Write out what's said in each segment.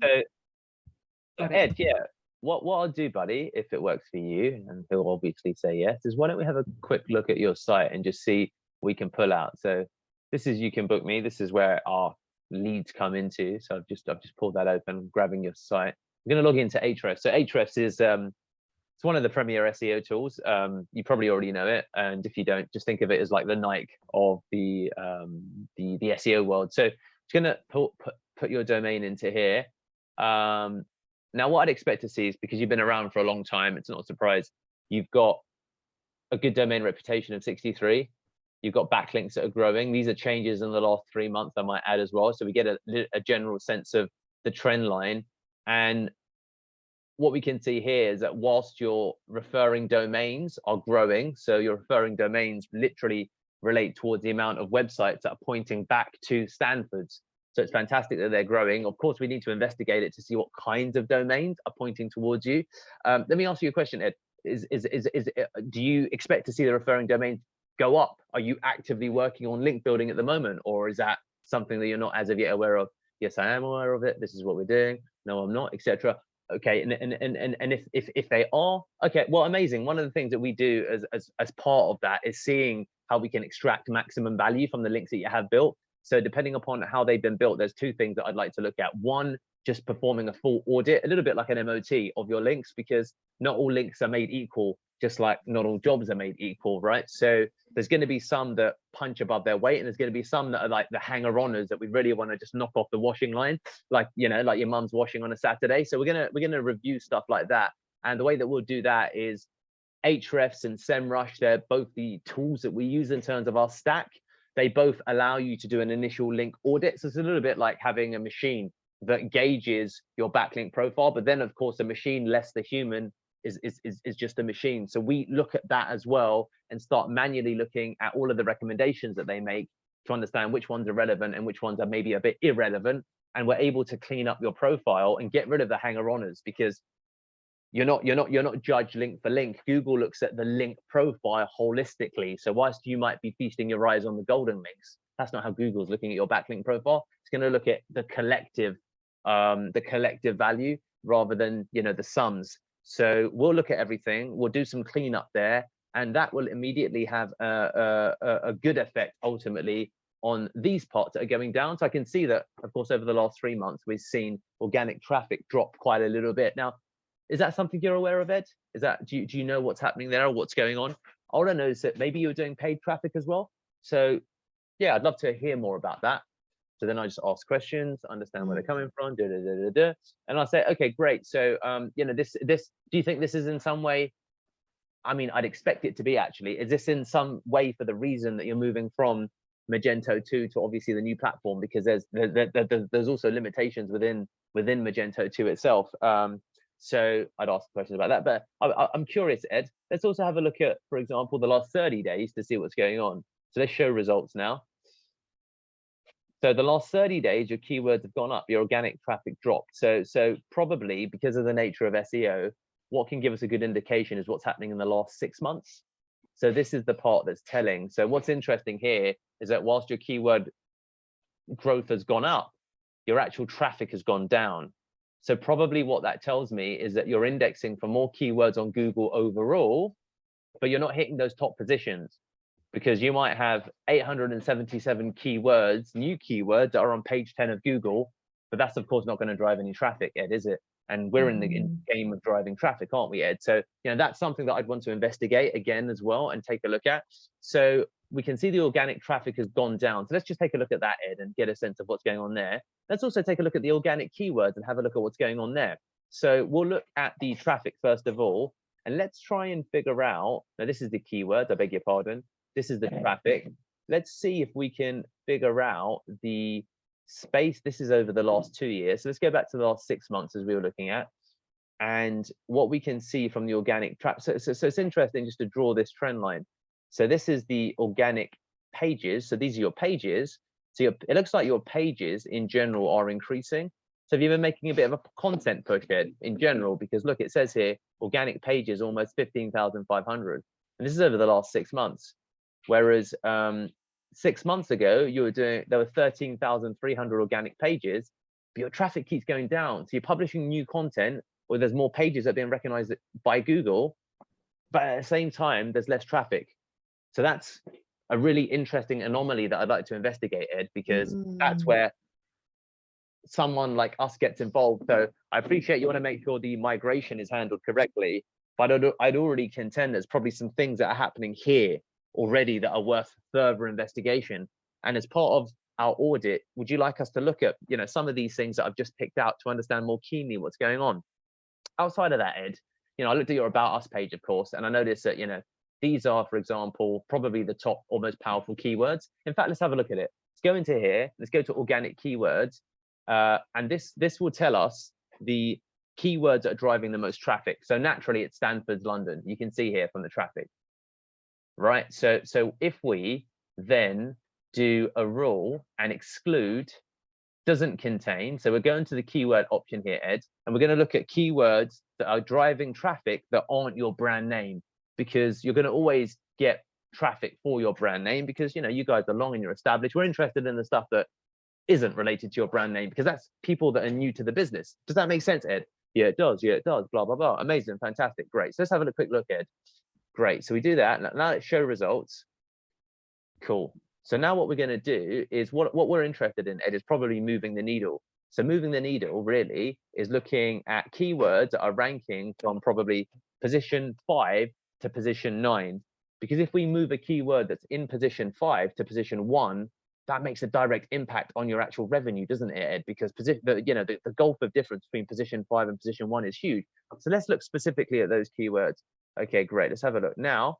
So Got it. Ed, yeah, what I'll do, buddy, if it works for you, and he'll obviously say yes, is why don't we have a quick look at your site and just see what we can pull out. So this is You Can Book Me. This is where our leads come into. So I've just pulled that open, grabbing your site. I'm going to log into Ahrefs. So Ahrefs is it's one of the premier SEO tools. You probably already know it, and if you don't, just think of it as like the Nike of the SEO world. So it's going to put your domain into here. Now, what I'd expect to see is, because you've been around for a long time, it's not a surprise. You've got a good domain reputation of 63. You've got backlinks that are growing. These are changes in the last 3 months, I might add as well. So we get a general sense of the trend line. And what we can see here is that whilst your referring domains are growing, so your referring domains literally relate towards the amount of websites that are pointing back to Stanford's. So it's fantastic that they're growing. Of course, we need to investigate it to see what kinds of domains are pointing towards you. Let me ask you a question, Ed. Do you expect to see the referring domains go up? Are you actively working on link building at the moment, or is that something that you're not as of yet aware of? Yes, I am aware of it. This is what we're doing. No, I'm not, etc. Okay, and if they are, okay, well, amazing. One of the things that we do as part of that is seeing how we can extract maximum value from the links that you have built. So depending upon how they've been built, there's two things that I'd like to look at. One, just performing a full audit, a little bit like an MOT of your links, because not all links are made equal, just like not all jobs are made equal, right? So there's going to be some that punch above their weight, and there's going to be some that are like the hanger-oners that we really want to just knock off the washing line, like, you know, like your mum's washing on a Saturday. So we're gonna review stuff like that, and the way that we'll do that is Ahrefs and SEMrush. They're both the tools that we use in terms of our stack. They both allow you to do an initial link audit. So it's a little bit like having a machine that gauges your backlink profile, but then of course a machine less the human is just a machine. So we look at that as well and start manually looking at all of the recommendations that they make to understand which ones are relevant and which ones are maybe a bit irrelevant. And we're able to clean up your profile and get rid of the hanger-oners, because you're not judged link for link. Google looks at the link profile holistically. So whilst you might be feasting your eyes on the golden links, that's not how Google's looking at your backlink profile. It's going to look at the collective value rather than, you know, the sums. So we'll look at everything. We'll do some cleanup there, and that will immediately have a good effect ultimately on these parts that are going down. So I can see that, of course, over the last 3 months, we've seen organic traffic drop quite a little bit. Now, is that something you're aware of, Ed? Is that, do you know what's happening there or what's going on? All I know is that maybe you're doing paid traffic as well. So yeah, I'd love to hear more about that. So then I just ask questions, understand where they're coming from, and I'll say, okay, great. So you know, this, do you think this is in some way, I mean, I'd expect it to be actually, is this in some way for the reason that you're moving from Magento 2 to obviously the new platform? Because there's also limitations within Magento 2 itself. So I'd ask questions about that, but I'm curious, Ed. Let's also have a look at, for example, the last 30 days to see what's going on. So let's show results now. So the last 30 days, your keywords have gone up, your organic traffic dropped. So probably because of the nature of SEO, what can give us a good indication is what's happening in the last 6 months. So this is the part that's telling. So what's interesting here is that whilst your keyword growth has gone up, your actual traffic has gone down. So probably what that tells me is that you're indexing for more keywords on Google overall, but you're not hitting those top positions, because you might have 877 keywords, new keywords that are on page 10 of Google, but that's of course not going to drive any traffic, Ed, is it? And we're in the game of driving traffic, aren't we, Ed? So, you know, that's something that I'd want to investigate again as well and take a look at. So we can see the organic traffic has gone down. So let's just take a look at that, Ed, and get a sense of what's going on there. Let's also take a look at the organic keywords and have a look at what's going on there. So we'll look at the traffic first of all, and let's try and figure out, now this is the keywords, I beg your pardon. This is the traffic. Let's see if we can figure out the space. This is over the last 2 years. So let's go back to the last 6 months as we were looking at. And what we can see from the organic traffic. So it's interesting just to draw this trend line. So this is the organic pages. So these are your pages. So it looks like your pages in general are increasing. So have you been making a bit of a content push in general? Because look, it says here, organic pages almost 15,500. And this is over the last 6 months. Whereas 6 months ago, there were 13,300 organic pages. but your traffic keeps going down. So you're publishing new content, or there's more pages that are being recognized by Google, but at the same time, there's less traffic. So that's a really interesting anomaly that I'd like to investigate, Ed, because that's where someone like us gets involved. So I appreciate you want to make sure the migration is handled correctly, but I'd already contend there's probably some things that are happening here already that are worth further investigation. And as part of our audit, would you like us to look at, you know, some of these things that I've just picked out to understand more keenly what's going on? Outside of that, Ed, you know, I looked at your About Us page, of course, and I noticed that, you know, these are, for example, probably the top or most powerful keywords. In fact, let's have a look at it. Let's go into here. Let's go to organic keywords. And this will tell us the keywords that are driving the most traffic. So naturally, it's Stanford's London. You can see here from the traffic, right? So if we then do a rule and exclude doesn't contain, so we're going to the keyword option here, Ed, and we're going to look at keywords that are driving traffic that aren't your brand name, because you're going to always get traffic for your brand name because, you know, you guys are long and you're established. We're interested in the stuff that isn't related to your brand name because that's people that are new to the business. Does that make sense, Ed? Yeah, it does. Yeah, it does. Blah, blah, blah. Amazing. Fantastic. Great. So let's have a quick look, Ed. Great. So we do that. Now let's show results. Cool. So now what we're going to do is what we're interested in, Ed, is probably moving the needle. So moving the needle really is looking at keywords that are ranking from probably position 5 to position 9. Because if we move a keyword that's in position 5 to position 1, that makes a direct impact on your actual revenue, doesn't it, Ed? Because the gulf of difference between position 5 and position 1 is huge. So let's look specifically at those keywords. Okay, great. Let's have a look now.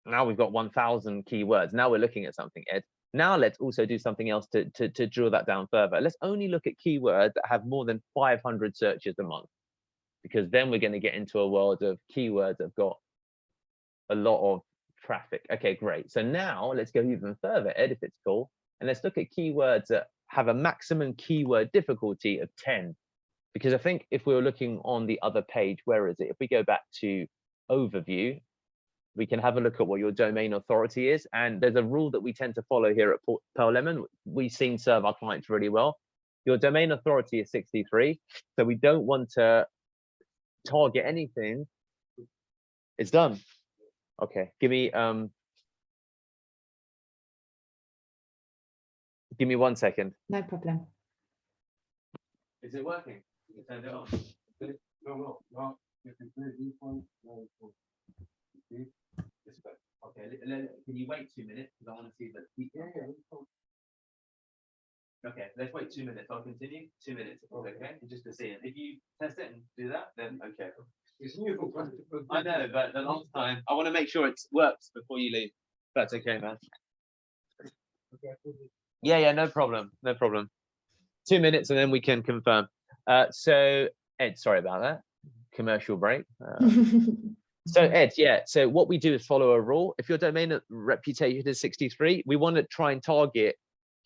Now we've got 1,000 keywords. Now we're looking at something, Ed. Now let's also do something else to drill that down further. Let's only look at keywords that have more than 500 searches a month, because then we're going to get into a world of keywords that have got a lot of traffic. Okay, great. So now let's go even further, Ed, if it's cool. And let's look at keywords that have a maximum keyword difficulty of 10. Because I think if we were looking on the other page, where is it? If we go back to overview, we can have a look at what your domain authority is. And there's a rule that we tend to follow here at Pearl Lemon. We've seen serve our clients really well. Your domain authority is 63. So we don't want to target anything. It's done. Okay, give me 1 second. No problem. Is it working? You turned it on. No. Okay, can you wait 2 minutes? Because I want to see that. Yeah. Okay, let's wait 2 minutes. I'll continue. 2 minutes. Okay, just to see it. If you test it and do that, then okay. It's new. I know, but the last time I want to make sure it works before you leave. That's okay, man. Yeah, no problem. 2 minutes and then we can confirm. So Ed, sorry about that. Commercial break. So Ed, yeah, so what we do is follow a rule. If your domain reputation is 63, we want to try and target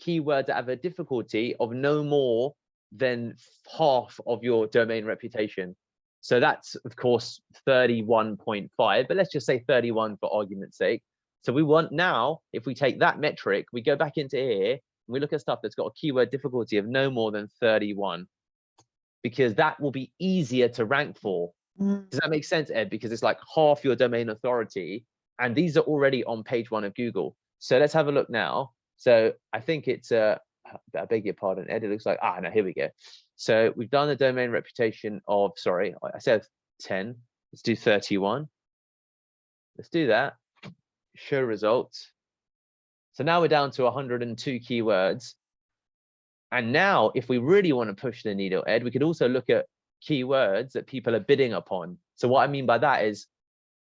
keywords that have a difficulty of no more than half of your domain reputation. So that's, of course, 31.5, but let's just say 31 for argument's sake. So we want now, if we take that metric, we go back into here, and we look at stuff that's got a keyword difficulty of no more than 31, because that will be easier to rank for. Does that make sense, Ed? Because it's like half your domain authority, and these are already on page 1 of Google. So let's have a look now. So I think it's I beg your pardon, Ed. It looks like no, here we go. So we've done the domain reputation of, sorry, I said 10. Let's do 31. Let's do that. Show results. So now we're down to 102 keywords. And now, if we really want to push the needle, Ed, we could also look at keywords that people are bidding upon. So what I mean by that is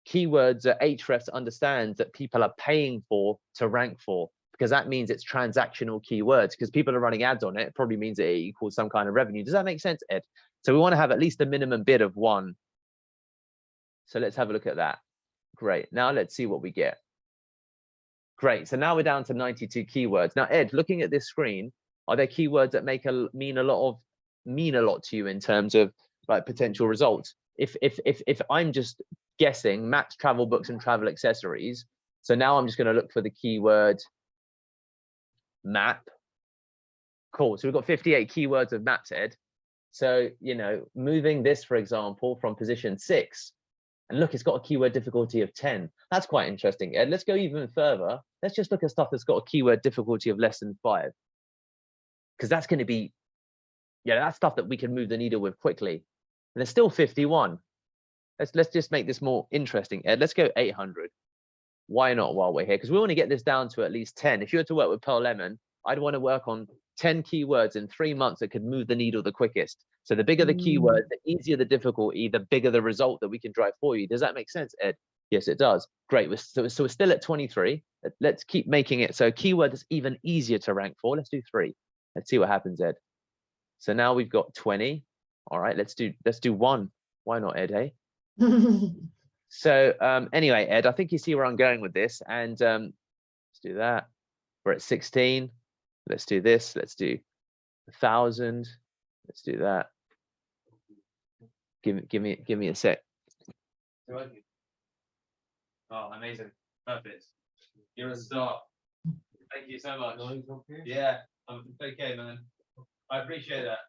keywords that Ahrefs understands that people are paying for to rank for, because that means it's transactional keywords, because people are running ads on it. It probably means it equals some kind of revenue. Does that make sense, Ed? So we want to have at least a minimum bid of 1. So let's have a look at that. Great. Now let's see what we get. Great. So now we're down to 92 keywords. Now, Ed, looking at this screen, are there keywords that mean a lot to you in terms of like potential results? If I'm just guessing maps, travel books, and travel accessories, so now I'm just going to look for the keyword map. Cool. So we've got 58 keywords of maps, Ed. So, you know, moving this, for example, from position 6, and look, it's got a keyword difficulty of 10. That's quite interesting, Ed. Let's go even further. Let's just look at stuff that's got a keyword difficulty of less than 5. Because that's going to be, yeah, that's stuff that we can move the needle with quickly. And there's still 51. Let's just make this more interesting, Ed. Let's go 800. Why not while we're here? Because we want to get this down to at least 10. If you were to work with Pearl Lemon, I'd want to work on 10 keywords in 3 months that could move the needle the quickest. So the bigger the keyword, the easier the difficulty, the bigger the result that we can drive for you. Does that make sense, Ed? Yes, it does. Great. So we're still at 23. Let's keep making it so a keyword that's even easier to rank for. Let's do 3. Let's see what happens, Ed. So now we've got 20. All right, let's do 1. Why not, Ed? Hey. So anyway, Ed, I think you see where I'm going with this. And let's do that. We're at 16. Let's do this. Let's do 1,000. Let's do that. Give me a sec. Oh, amazing. Perfect. You're a star. Thank you so much. Yeah, I'm okay, man. I appreciate that.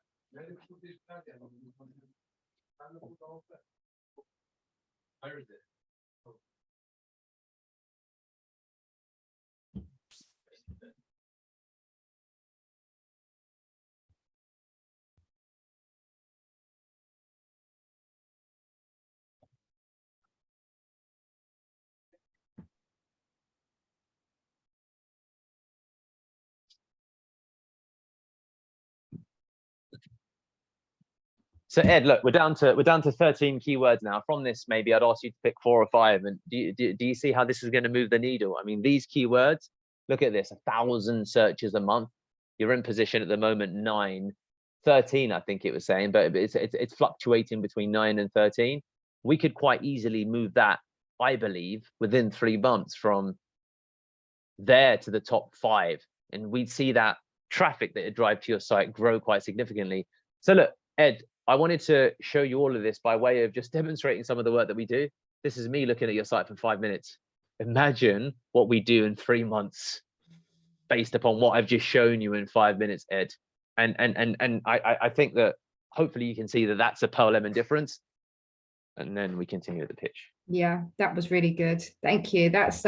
Where is it? So Ed, look, we're down to 13 keywords now. From this, maybe I'd ask you to pick 4 or 5. And do you see how this is going to move the needle? I mean, these keywords, look at this, 1,000 searches a month. You're in position at the moment 9, 13, I think it was saying, but it's fluctuating between 9 and 13. We could quite easily move that, I believe, within 3 months from there to the top 5. And we'd see that traffic that it drive to your site grow quite significantly. So look, Ed, I wanted to show you all of this by way of just demonstrating some of the work that we do. This is me looking at your site for 5 minutes. Imagine what we do in 3 months based upon what I've just shown you in 5 minutes, Ed. And I think that hopefully you can see that that's a Pearl Lemon difference. And then we continue the pitch. Yeah, that was really good. Thank you. That's